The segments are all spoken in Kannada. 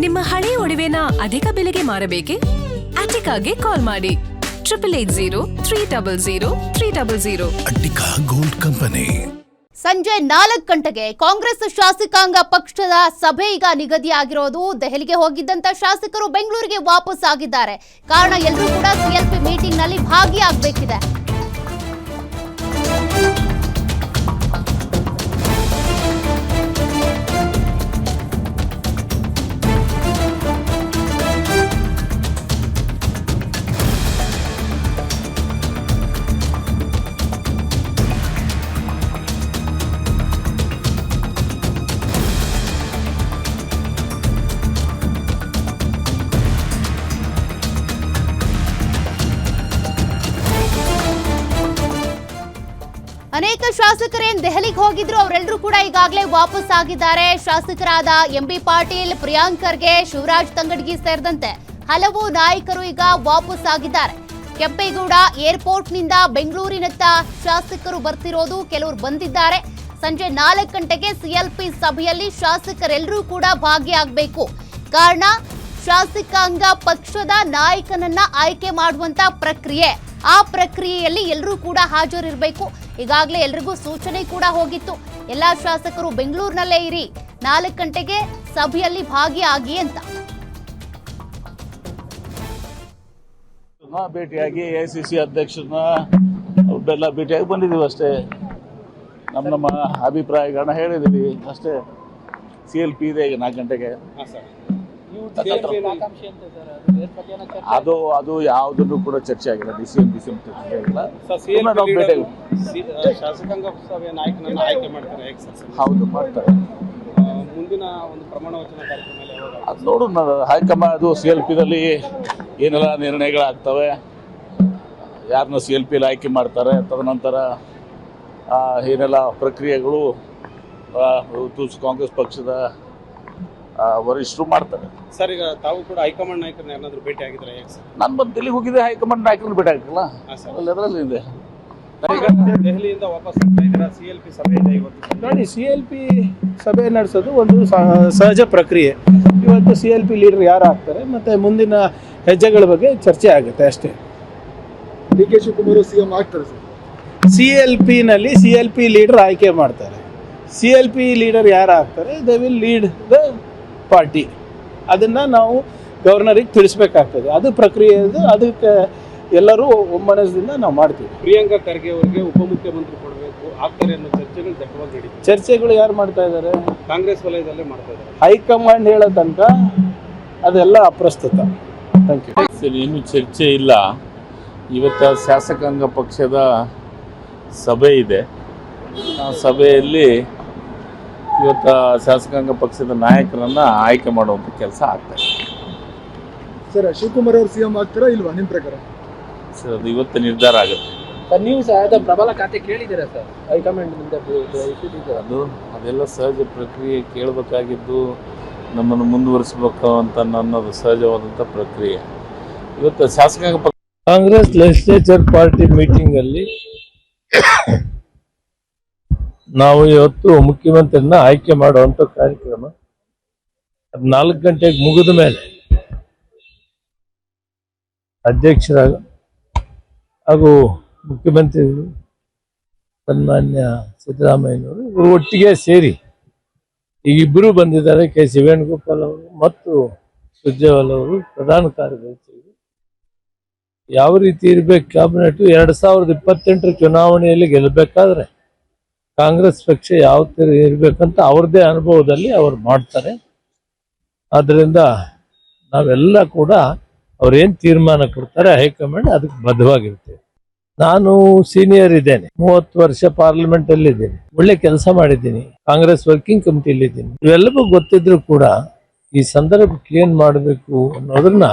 ನಿಮ್ಮ ಹಳೆಯ ಒಡವೆನ ಅಧಿಕ ಬೆಲೆಗೆ ಮಾರಬೇಕೆ? ಅಟಿಕಾಗೆ ಕಾಲ್ ಮಾಡಿ 8880 ಅಟಿಕಾ ಗೋಲ್ಡ್ ಕಂಪನಿ. ಸಂಜೆ 4 ಗಂಟೆಗೆ ಕಾಂಗ್ರೆಸ್ ಶಾಸಕಾಂಗ ಪಕ್ಷದ ಸಭೆ ಈಗ ನಿಗದಿಯಾಗಿರೋದು. ದೆಹಲಿಗೆ ಹೋಗಿದ್ದಂತ ಶಾಸಕರು ಬೆಂಗಳೂರಿಗೆ ವಾಪಸ್ ಆಗಿದ್ದಾರೆ. ಕಾರಣ ಎಲ್ಲರೂ ಕೂಡ ಸಿಎಲ್ಪಿ ಮೀಟಿಂಗ್ ನಲ್ಲಿ ಭಾಗಿಯಾಗಬೇಕಿದೆ. ಅನೇಕ ಶಾಸಕರೇನ್ ದೆಹಲಿಗೆ ಹೋಗಿದ್ರು, ಅವರೆಲ್ಲರೂ ಕೂಡ ಈಗಾಗಲೇ ವಾಪಸ್ ಆಗಿದ್ದಾರೆ. ಶಾಸಕರಾದ ಎಂಬಿ ಪಾಟೀಲ್, ಪ್ರಿಯಾಂಕ್ ಖರ್ಗೆ, ಶಿವರಾಜ್ ತಂಗಡಗಿ ಸೇರಿದಂತೆ ಹಲವು ನಾಯಕರು ಈಗ ವಾಪಸ್ ಆಗಿದ್ದಾರೆ. ಕೆಂಪೇಗೌಡ ಏರ್ಪೋರ್ಟ್ನಿಂದ ಬೆಂಗಳೂರಿನತ್ತ ಶಾಸಕರು ಬರ್ತಿರೋದು, ಕೆಲವರು ಬಂದಿದ್ದಾರೆ. ಸಂಜೆ 4 ಗಂಟೆಗೆ ಸಿಎಲ್ಪಿ ಸಭೆಯಲ್ಲಿ ಶಾಸಕರೆಲ್ಲರೂ ಕೂಡ ಭಾಗಿಯಾಗಬೇಕು. ಕಾರಣ ಶಾಸಕಾಂಗ ಪಕ್ಷದ ನಾಯಕನನ್ನ ಆಯ್ಕೆ ಮಾಡುವಂತ ಪ್ರಕ್ರಿಯೆ. ಆ ಪ್ರಕ್ರಿಯೆಯಲ್ಲಿ ಎಲ್ಲರೂ ಕೂಡ ಹಾಜರಿರಬೇಕು. ಈಗಾಗಲೇ ಎಲ್ರಿಗೂ ಸೂಚನೆ ಕೂಡ ಹೋಗಿತ್ತು, ಎಲ್ಲಾ ಶಾಸಕರು ಬೆಂಗಳೂರಿನಲ್ಲೇ ಇರಿ, 4 ಗಂಟೆಗೆ ಸಭೆಯಲ್ಲಿ ಭಾಗಿಯಾಗಿ ಅಂತ. ಭೇಟಿಯಾಗಿ ಎಐಸಿಸಿ ಅಧ್ಯಕ್ಷರನ್ನ ಅವ್ರನ್ನೆಲ್ಲ ಭೇಟಿಯಾಗಿ ಬಂದಿದ್ದೀವಿ ಅಷ್ಟೇ. ನಮ್ಮ ಅಭಿಪ್ರಾಯಗಳನ್ನ ಹೇಳಿದ್ದೀವಿ ಅಷ್ಟೇ. CLP ಇದೆ ಈಗ 4 ಗಂಟೆಗೆ. ಅದು ಯಾವುದನ್ನು ಕೂಡ ಚರ್ಚೆ ಆಗಿಲ್ಲ. DCM ಚರ್ಚೆ ಆಗಿಲ್ಲ. ಶಾಸಕಾಂಗ ಸಭೆಯ ನಾಯಕನನ್ನ ಆಯ್ಕೆ ಮಾಡ್ತಾರೆ. ಹೌದು, ಮಾಡ್ತಾರೆ. ಮುಂದಿನ ಒಂದು ಪ್ರಮಾಣ ವಚನ ಕಾರ್ಯಕ್ರಮ ಅದು ನೋಡೋಣ. ಹೈಕಮಾಂಡ್ ಅದು CLPದಲ್ಲಿ ಏನೆಲ್ಲ ನಿರ್ಣಯಗಳಾಗ್ತವೆ, ಯಾರನ್ನ CLPಯಲ್ಲಿ ಆಯ್ಕೆ ಮಾಡ್ತಾರೆ, ತದನಂತರ ಏನೆಲ್ಲ ಪ್ರಕ್ರಿಯೆಗಳು ಕಾಂಗ್ರೆಸ್ ಪಕ್ಷದ ವರಿಷ್ಠರು ಮಾಡ್ತಾರೆ. ಸರ್, ಈಗ ತಾವು ಕೂಡ ಹೈಕಮಾಂಡ್ ನಾಯಕರನ್ನ ಏನಾದರೂ ಭೇಟಿ ಆಗಿದ್ರೆ? ನಾನು ಬಂದು ದಿಲ್ಲಿಗೆ ಹೋಗಿದ್ದೆ, ಹೈಕಮಾಂಡ್ ನಾಯಕರನ್ನ ಭೇಟಿ ಆಗಿಲ್ಲ. ಅದರಲ್ಲಿ ಇದೆ. ದೆಹಲಿಯಿಂದ ವಾಪಸ್ ಆಗ್ತಾ ಇದ್ದೀರಾ? CLP ಸಭೆ ಇದೆ ಇವತ್ತು. ನೋಡಿ, CLP ಸಭೆ ನಡೆಸೋದು ಒಂದು ಸಹಜ ಪ್ರಕ್ರಿಯೆ. ಇವತ್ತು CLP ಲೀಡರ್ ಯಾರು ಆಗ್ತಾರೆ ಮತ್ತು ಮುಂದಿನ ಹೆಜ್ಜೆಗಳ ಬಗ್ಗೆ ಚರ್ಚೆ ಆಗುತ್ತೆ ಅಷ್ಟೇ. DK ಶಿವಕುಮಾರ್ CM ಆಗ್ತಾರೆ ಸರ್. CLPನಲ್ಲಿ CLP ಲೀಡರ್ ಆಯ್ಕೆ ಮಾಡ್ತಾರೆ. CLP ಲೀಡರ್ ಯಾರು ಆಗ್ತಾರೆ, they will lead the party. ಅದನ್ನು ನಾವು ಗವರ್ನರಿಗೆ ತಿಳಿಸ್ಬೇಕಾಗ್ತದೆ. ಅದು ಪ್ರಕ್ರಿಯೆ. ಅದಕ್ಕೆ ಎಲ್ಲರೂ ಒಮ್ಮನಸ್ಸಿಂದ ನಾವು ಮಾಡ್ತೀವಿ. ಪ್ರಿಯಾಂಕಾ ಖರ್ಗೆ ಅವರಿಗೆ ಉಪಮುಖ್ಯಮಂತ್ರಿ ಕೊಡಬೇಕು ಆಗ್ತಾರೆ ಅನ್ನೋ ಚರ್ಚೆಗಳು ದಟ್ಟವಾಗಿ ನಡೀತಿದೆ. ಚರ್ಚೆಗಳು ಯಾರು ಮಾಡ್ತಾ ಇದ್ದಾರೆ? ಕಾಂಗ್ರೆಸ್ ವಲಯದಲ್ಲೇ ಮಾಡ್ತಾ ಇದ್ದಾರೆ. ಹೈಕಮಾಂಡ್ ಹೇಳೋ ತನಕ ಅದೆಲ್ಲ ಅಪ್ರಸ್ತುತ. Thank you. ಇನ್ನೂ ಚರ್ಚೆ ಇಲ್ಲ. ಇವತ್ತು ಶಾಸಕಾಂಗ ಪಕ್ಷದ ಸಭೆ ಇದೆ. ಆ ಸಭೆಯಲ್ಲಿ ಇವತ್ತು ಶಾಸಕಾಂಗ ಪಕ್ಷದ ನಾಯಕರನ್ನ ಆಯ್ಕೆ ಮಾಡುವಂಥ ಕೆಲಸ ಆಗ್ತದೆ. ಸರ್, ಶಿವಕುಮಾರ್ ಅವರು CM ಆಗ್ತಾರಾ ಇಲ್ವಾ ನಿಮ್ಮ ಪ್ರಕಾರ? ಸರ್, ಅದು ಇವತ್ತು ನಿರ್ಧಾರ ಆಗುತ್ತೆ. ನೀವು ಸಹ ಪ್ರಬಲ ಖಾತೆ ಕೇಳಿದ್ದೀರಾ ಸರ್ ಹೈಕಮಾಂಡ್? ಅದೆಲ್ಲ ಸಹಜ ಪ್ರಕ್ರಿಯೆ. ಕೇಳಬೇಕಾಗಿದ್ದು ನಮ್ಮನ್ನು ಮುಂದುವರಿಸಬೇಕು ಅಂತ ನನ್ನದು ಸಹಜವಾದಂಥ ಪ್ರಕ್ರಿಯೆ. ಇವತ್ತು ಶಾಸಕಾಂಗ ಪಕ್ಷ ಕಾಂಗ್ರೆಸ್ ಲೆಜಿಸ್ಲೇಚರ್ ಪಾರ್ಟಿ ಮೀಟಿಂಗಲ್ಲಿ ನಾವು ಇವತ್ತು ಮುಖ್ಯಮಂತ್ರಿಯನ್ನ ಆಯ್ಕೆ ಮಾಡುವಂಥ ಕಾರ್ಯಕ್ರಮ 4 ಗಂಟೆಗೆ ಮುಗಿದ ಮೇಲೆ ಅಧ್ಯಕ್ಷರಾಗ ಹಾಗೂ ಮುಖ್ಯಮಂತ್ರಿಗಳು ಸನ್ಮಾನ್ಯ ಸಿದ್ದರಾಮಯ್ಯನವರು ಇವರು ಒಟ್ಟಿಗೆ ಸೇರಿ ಈಗ ಇಬ್ಬರು ಬಂದಿದ್ದಾರೆ. ಕೆ.ಸಿ. ವೇಣುಗೋಪಾಲ್ ಅವರು ಮತ್ತು ಸುರ್ಜೇವಾಲ್ ಅವರು ಪ್ರಧಾನ ಕಾರ್ಯದರ್ಶಿಗಳು. ಯಾವ ರೀತಿ ಇರಬೇಕು ಕ್ಯಾಬಿನೆಟ್ 2028 ಚುನಾವಣೆಯಲ್ಲಿ ಗೆಲ್ಲಬೇಕಾದ್ರೆ ಕಾಂಗ್ರೆಸ್ ಪಕ್ಷ ಯಾವ ತರ ಇರಬೇಕಂತ ಅವ್ರದ್ದೇ ಅನುಭವದಲ್ಲಿ ಅವ್ರು ಮಾಡ್ತಾರೆ. ಆದ್ದರಿಂದ ನಾವೆಲ್ಲ ಕೂಡ ಅವ್ರೇನು ತೀರ್ಮಾನ ಕೊಡ್ತಾರೆ ಹೈಕಮಾಂಡ್ ಅದಕ್ಕೆ ಬದ್ಧವಾಗಿರ್ತೇವೆ. ನಾನು ಸೀನಿಯರ್ ಇದ್ದೇನೆ, 30 ವರ್ಷ ಪಾರ್ಲಿಮೆಂಟ್ ಅಲ್ಲಿ ಇದ್ದೇನೆ, ಒಳ್ಳೆ ಕೆಲಸ ಮಾಡಿದ್ದೀನಿ, ಕಾಂಗ್ರೆಸ್ ವರ್ಕಿಂಗ್ ಕಮಿಟಿಯಲ್ಲಿ ಇದ್ದೀನಿ. ಇವೆಲ್ಲವೂ ಗೊತ್ತಿದ್ರು ಕೂಡ ಈ ಸಂದರ್ಭಕ್ಕೆ ಏನ್ ಮಾಡಬೇಕು ಅನ್ನೋದನ್ನ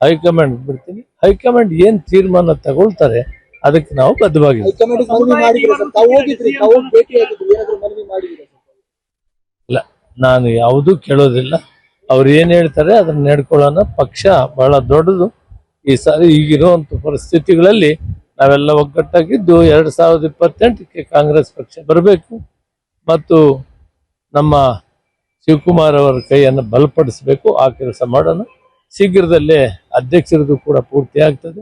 ಹೈಕಮಾಂಡ್ ಬಿಡ್ತೀನಿ. ಹೈಕಮಾಂಡ್ ಏನ್ ತೀರ್ಮಾನ ತಗೊಳ್ತಾರೆ ಅದಕ್ಕೆ ನಾವು ಬದ್ಧವಾಗಿದ್ದೀವಿ. ಇಲ್ಲ, ನಾನು ಯಾವುದೂ ಕೇಳೋದಿಲ್ಲ. ಅವ್ರು ಏನ್ ಹೇಳ್ತಾರೆ ಅದನ್ನ ನಡ್ಕೊಳ್ಳೋಣ. ಪಕ್ಷ ಬಹಳ ದೊಡ್ಡದು. ಈ ಸಾರಿ ಈಗಿರುವಂತ ಪರಿಸ್ಥಿತಿಗಳಲ್ಲಿ ನಾವೆಲ್ಲ ಒಗ್ಗಟ್ಟಾಗಿದ್ದು 2028ಕ್ಕೆ ಕಾಂಗ್ರೆಸ್ ಪಕ್ಷ ಬರಬೇಕು ಮತ್ತು ನಮ್ಮ ಶಿವಕುಮಾರ್ ಅವರ ಕೈಯನ್ನು ಬಲಪಡಿಸಬೇಕು. ಆ ಕೆಲಸ ಮಾಡೋಣ. ಶೀಘ್ರದಲ್ಲೇ ಅಧ್ಯಕ್ಷರದ್ದು ಕೂಡ ಪೂರ್ತಿ ಆಗ್ತದೆ.